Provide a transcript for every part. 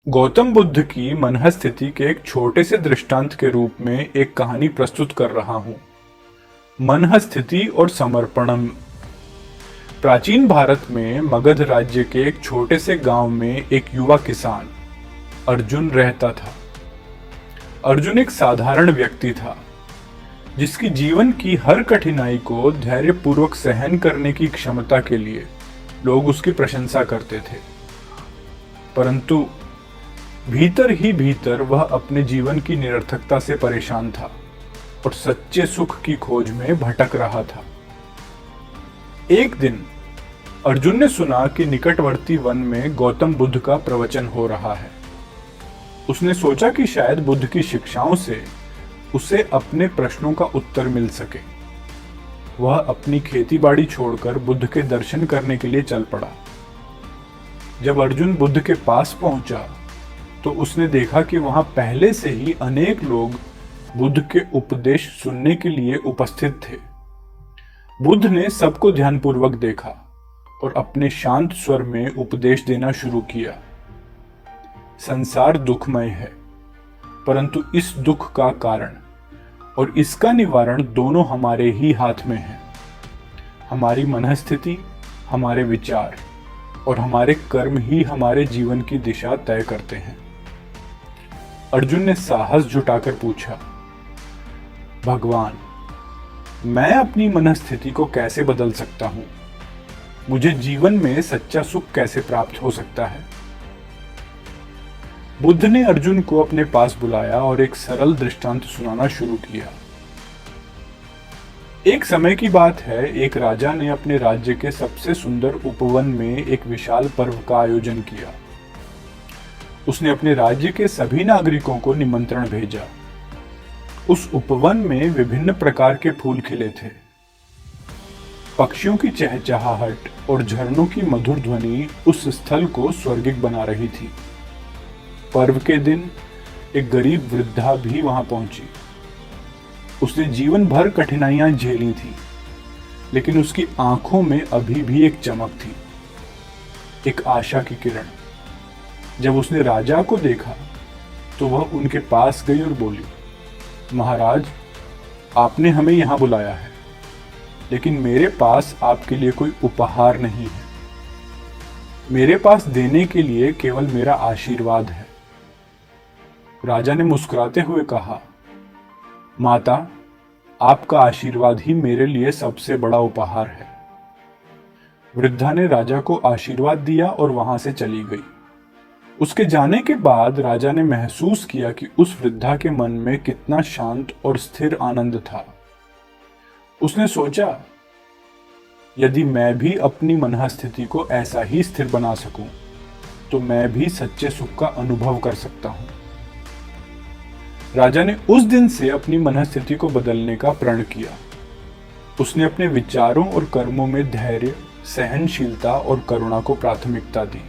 गौतम बुद्ध की मनःस्थिति के एक छोटे से दृष्टांत के रूप में एक कहानी प्रस्तुत कर रहा हूं। मनःस्थिति और समर्पणम। प्राचीन भारत में मगध राज्य के एक छोटे से गांव में एक युवा किसान अर्जुन रहता था। अर्जुन एक साधारण व्यक्ति था जिसकी जीवन की हर कठिनाई को धैर्यपूर्वक सहन करने की क्षमता के लिए लोग उसकी प्रशंसा करते थे। परंतु भीतर ही भीतर वह अपने जीवन की निरर्थकता से परेशान था और सच्चे सुख की खोज में भटक रहा था। एक दिन अर्जुन ने सुना कि निकटवर्ती वन में गौतम बुद्ध का प्रवचन हो रहा है। उसने सोचा कि शायद बुद्ध की शिक्षाओं से उसे अपने प्रश्नों का उत्तर मिल सके। वह अपनी खेतीबाड़ी छोड़कर बुद्ध के दर्शन करने के लिए चल पड़ा। जब अर्जुन बुद्ध के पास पहुंचा तो उसने देखा कि वहां पहले से ही अनेक लोग बुद्ध के उपदेश सुनने के लिए उपस्थित थे। बुद्ध ने सबको ध्यानपूर्वक देखा और अपने शांत स्वर में उपदेश देना शुरू किया। संसार दुखमय है, परंतु इस दुख का कारण और इसका निवारण दोनों हमारे ही हाथ में है। हमारी मनःस्थिति, हमारे विचार और हमारे कर्म ही हमारे जीवन की दिशा तय करते हैं। अर्जुन ने साहस जुटाकर पूछा, भगवान, मैं अपनी मनःस्थिति को कैसे बदल सकता हूं? मुझे जीवन में सच्चा सुख कैसे प्राप्त हो सकता है? बुद्ध ने अर्जुन को अपने पास बुलाया और एक सरल दृष्टांत सुनाना शुरू किया। एक समय की बात है, एक राजा ने अपने राज्य के सबसे सुंदर उपवन में एक विशाल पर्व का आयोजन किया। उसने अपने राज्य के सभी नागरिकों को निमंत्रण भेजा। उस उपवन में विभिन्न प्रकार के फूल खिले थे। पक्षियों की चहचहाहट और झरनों की मधुर ध्वनि उस स्थल को स्वर्गिक बना रही थी। पर्व के दिन एक गरीब वृद्धा भी वहां पहुंची। उसने जीवन भर कठिनाइयां झेली थी, लेकिन उसकी आंखों में अभी भी एक चमक थी, एक आशा की किरण। जब उसने राजा को देखा तो वह उनके पास गई और बोली, महाराज, आपने हमें यहां बुलाया है, लेकिन मेरे पास आपके लिए कोई उपहार नहीं है। मेरे पास देने के लिए केवल मेरा आशीर्वाद है। राजा ने मुस्कुराते हुए कहा, माता, आपका आशीर्वाद ही मेरे लिए सबसे बड़ा उपहार है। वृद्धा ने राजा को आशीर्वाद दिया और वहां से चली गई। उसके जाने के बाद राजा ने महसूस किया कि उस वृद्धा के मन में कितना शांत और स्थिर आनंद था। उसने सोचा, यदि मैं भी अपनी मनःस्थिति को ऐसा ही स्थिर बना सकूं, तो मैं भी सच्चे सुख का अनुभव कर सकता हूं। राजा ने उस दिन से अपनी मनःस्थिति को बदलने का प्रण किया। उसने अपने विचारों और कर्मों में धैर्य, सहनशीलता और करुणा को प्राथमिकता दी।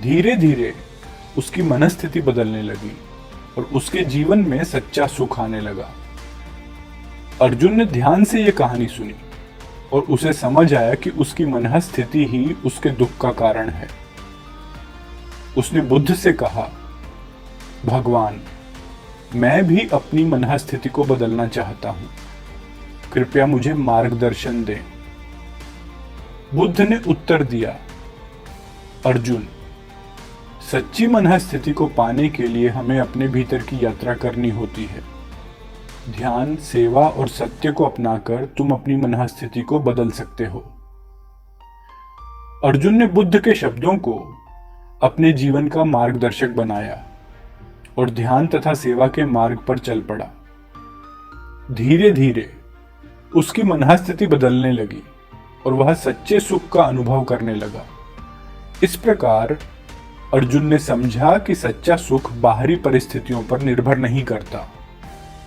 धीरे धीरे उसकी मनःस्थिति बदलने लगी और उसके जीवन में सच्चा सुख आने लगा। अर्जुन ने ध्यान से यह कहानी सुनी और उसे समझ आया कि उसकी मनःस्थिति ही उसके दुख का कारण है। उसने बुद्ध से कहा, भगवान, मैं भी अपनी मनःस्थिति को बदलना चाहता हूं। कृपया मुझे मार्गदर्शन दें। बुद्ध ने उत्तर दिया, अर्जुन, सच्ची मनःस्थिति को पाने के लिए हमें अपने भीतर की यात्रा करनी होती है। ध्यान, सेवा और सत्य को अपनाकर तुम अपनी मनःस्थिति को बदल सकते हो। अर्जुन ने बुद्ध के शब्दों को अपने जीवन का मार्गदर्शक बनाया और ध्यान तथा सेवा के मार्ग पर चल पड़ा। धीरे धीरे उसकी मनःस्थिति बदलने लगी और वह सच्चे सुख का अनुभव करने लगा। इस प्रकार अर्जुन ने समझा कि सच्चा सुख बाहरी परिस्थितियों पर निर्भर नहीं करता,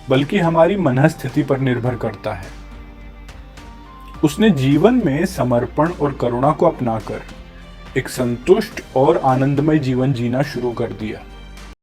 बल्कि हमारी मनःस्थिति पर निर्भर करता है। उसने जीवन में समर्पण और करुणा को अपनाकर एक संतुष्ट और आनंदमय जीवन जीना शुरू कर दिया।